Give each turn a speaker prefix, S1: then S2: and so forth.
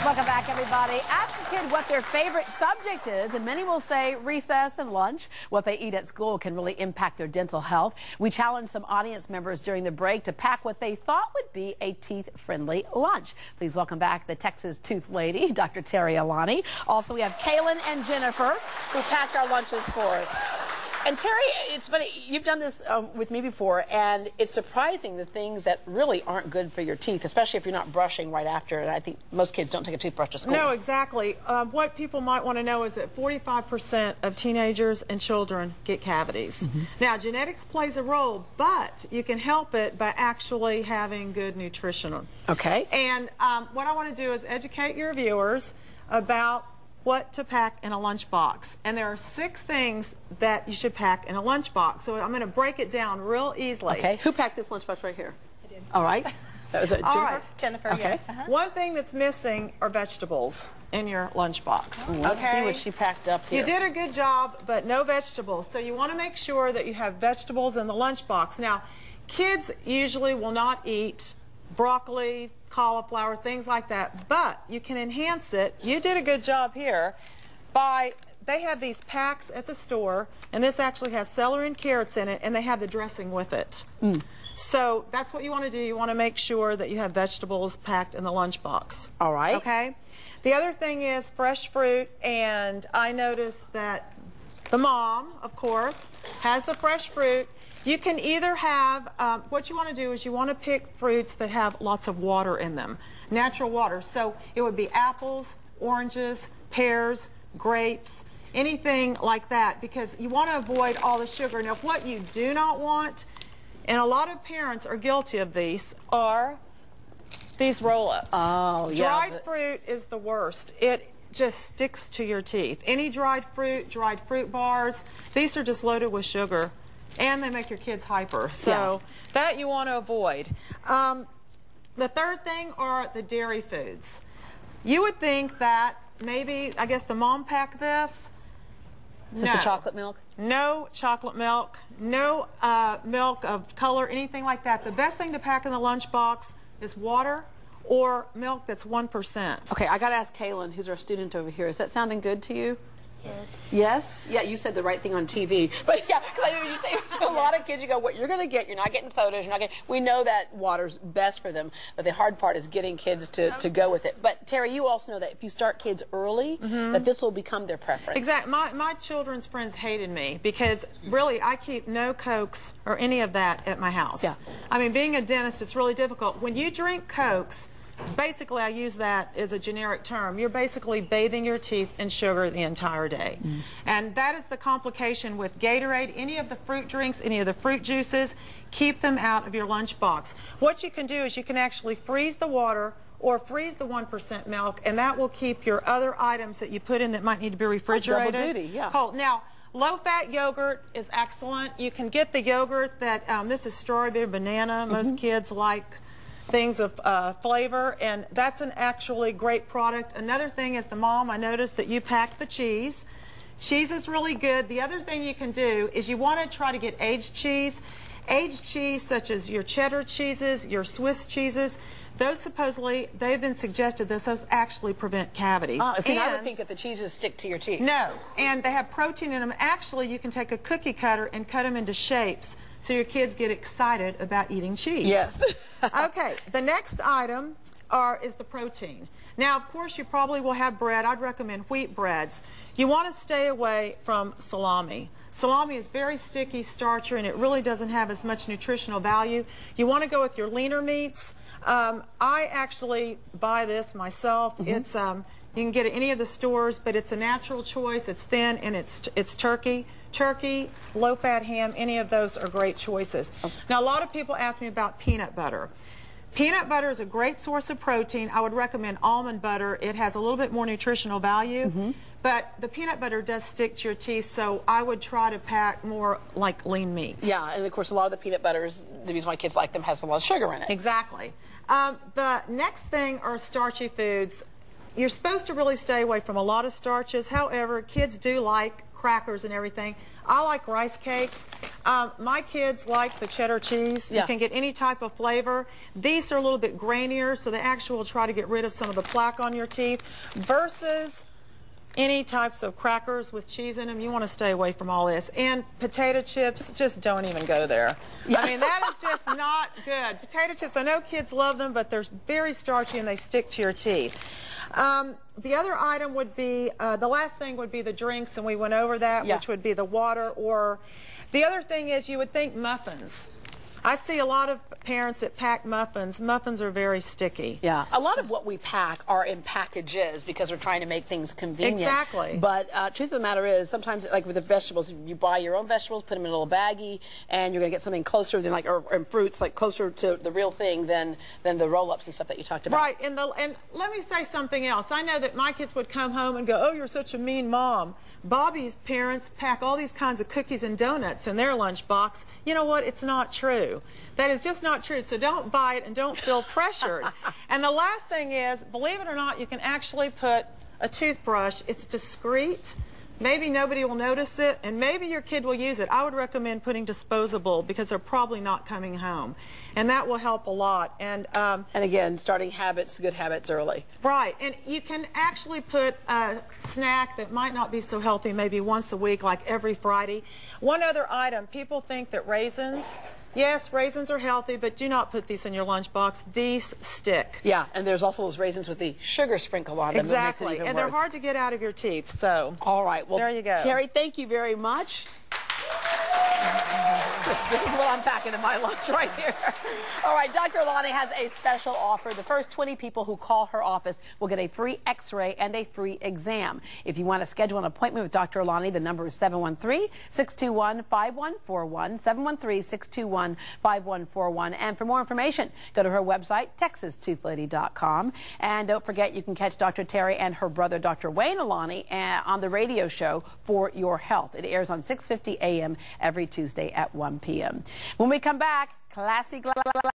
S1: Welcome back, everybody. Ask a kid what their favorite subject is, and many will say recess and lunch. What they eat at school can really impact their dental health. We challenged some audience members during the break to pack what they thought would be a teeth-friendly lunch. Please welcome back the Texas Tooth Lady, Dr. Terri Alani. Also, we have Kaylin and Jennifer, who packed our lunches for us. And Terri, it's funny, you've done this with me before, and it's surprising the things that really aren't good for your teeth, especially if you're not brushing right after. And I think most kids don't take a toothbrush to school.
S2: No, exactly. What people might want to know is that 45% of teenagers and children get cavities. Now, genetics plays a role, but you can help it by actually having good nutrition.
S1: Okay.
S2: And what I want to do is educate your viewers about what to pack in a lunchbox. And there are 6 things that you should pack in a lunchbox. So I'm going to break it down real easily.
S1: Okay. Who packed this lunchbox right here?
S3: I did.
S1: All right. That was Jennifer?
S2: All right.
S3: Jennifer,
S1: okay.
S3: yes.
S2: One thing that's missing are vegetables in your lunchbox.
S1: Let's see what she packed up here.
S2: You did a good job, but no vegetables. So you want to make sure that you have vegetables in the lunchbox. Now, kids usually will not eat broccoli, cauliflower, things like that, but you can enhance it. You did a good job here by, they have these packs at the store, and this actually has celery and carrots in it, and they have the dressing with it. So that's what you want to do. You want to make sure that you have vegetables packed in the lunchbox.
S1: All right.
S2: Okay? The other thing is fresh fruit, and I noticed that the mom, of course, has the fresh fruit. You can either have, what you want to do is you want to pick fruits that have lots of water in them, natural water. So it would be apples, oranges, pears, grapes, anything like that, because you want to avoid all the sugar. Now, what you do not want, and a lot of parents are guilty of these, are these roll-ups.
S1: Oh, yeah.
S2: Dried fruit is the worst. It just sticks to your teeth. Any dried fruit bars, these are just loaded with sugar. And they make your kids hyper, so that you want to avoid. The third thing are the dairy foods. You would think that maybe, I guess the mom packed this.
S1: Is this the chocolate milk?
S2: No chocolate milk, no milk of color, anything like that. The best thing to pack in the lunchbox is water or milk that's 1%.
S1: Okay, I got to ask Kaylin, who's our student over here. Is that sounding good to you?
S3: Yes.
S1: Yes? Yeah, you said the right thing on TV. But yeah, because I know you say a lot of kids, you go, what you're going to get, you're not getting sodas, you're not getting, we know that water's best for them, but the hard part is getting kids to go with it. But Terri, you also know that if you start kids early, that this will become their preference.
S2: Exactly. My children's friends hated me because really I keep no Cokes or any of that at my house.
S1: Yeah.
S2: I mean, being a dentist, it's really difficult. When you drink Cokes, basically, I use that as a generic term. You're basically bathing your teeth in sugar the entire day. And that is the complication with Gatorade. Any of the fruit drinks, any of the fruit juices, keep them out of your lunchbox. What you can do is you can actually freeze the water or freeze the 1% milk, and that will keep your other items that you put in that might need to be refrigerated
S1: double duty, yeah.
S2: cold. Now, low-fat yogurt is excellent. You can get the yogurt that, this is strawberry banana. Most kids like things of flavor, and that's an actually great product. Another thing is the mom, I noticed that you packed the cheese. Cheese is really good. The other thing you can do is you want to try to get aged cheese. Aged cheese such as your cheddar cheeses, your Swiss cheeses, those supposedly, they've been suggested that those actually prevent cavities.
S1: See, I would think that the cheeses stick to your teeth.
S2: No, and they have protein in them. Actually, you can take a cookie cutter and cut them into shapes so your kids get excited about eating cheese.
S1: Yes.
S2: Okay, the next item is the protein. Now, of course, you probably will have bread. I'd recommend wheat breads. You want to stay away from salami. Salami is very sticky, starchy, and it really doesn't have as much nutritional value. You want to go with your leaner meats. I actually buy this myself. It's you can get it at any of the stores, but it's a natural choice. It's thin, and it's turkey. Turkey, low-fat ham, any of those are great choices. Now, a lot of people ask me about peanut butter. Peanut butter is a great source of protein. I would recommend almond butter. It has a little bit more nutritional value, but the peanut butter does stick to your teeth, so I would try to pack more like lean meats.
S1: Yeah, and of course, a lot of the peanut butters, the reason why kids like them, has a lot of sugar in it.
S2: Exactly. The next thing are starchy foods. You're supposed to really stay away from a lot of starches. However, kids do like crackers and everything. I like rice cakes. My kids like the cheddar cheese.
S1: Yeah.
S2: You can get any type of flavor. These are a little bit grainier, so they actually will try to get rid of some of the plaque on your teeth, versus any types of crackers with cheese in them. You want to stay away from all this. And potato chips, just don't even go there. Yeah. I mean, that is just not good. Potato chips, I know kids love them, but they're very starchy and they stick to your teeth. The other item would be, the last thing would be the drinks, and we went over that,
S1: yeah.
S2: which would be the water, or the other thing is you would think muffins. I see a lot of parents that pack muffins. Muffins are very sticky.
S1: Yeah, a lot of what we pack are in packages because we're trying to make things convenient.
S2: Exactly.
S1: But truth of the matter is, sometimes, like with the vegetables, you buy your own vegetables, put them in a little baggie, and you're going to get something closer than or fruits, like closer to the real thing than the roll-ups and stuff that you talked about.
S2: Right, and let me say something else. I know that my kids would come home and go, "Oh, you're such a mean mom." Bobby's parents pack all these kinds of cookies and donuts in their lunchbox. You know what? It's not true. That is just not true. So don't buy it and don't feel pressured. And the last thing is, believe it or not, you can actually put a toothbrush. It's discreet. Maybe nobody will notice it, and maybe your kid will use it. I would recommend putting disposable because they're probably not coming home, and that will help a lot. And
S1: again, starting habits, good habits early.
S2: Right, and you can actually put a snack that might not be so healthy maybe once a week, like every Friday. One other item, people think that raisins, yes, raisins are healthy, but do not put these in your lunchbox. These stick.
S1: Yeah, and there's also those raisins with the sugar sprinkle on them.
S2: Exactly, and they're hard to get out of your teeth, so.
S1: All right, well,
S2: there you go.
S1: Terri, thank you very much. This is what I'm packing in my lunch right here. All right, Dr. Alani has a special offer. The first 20 people who call her office will get a free x-ray and a free exam. If you want to schedule an appointment with Dr. Alani, the number is 713-621-5141, 713-621-5141. And for more information, go to her website, Texastoothlady.com. And don't forget, you can catch Dr. Terri and her brother, Dr. Wayne Alani, on the radio show For Your Health. It airs on 6:50 a.m. every Tuesday at 1 p.m. When we come back, classy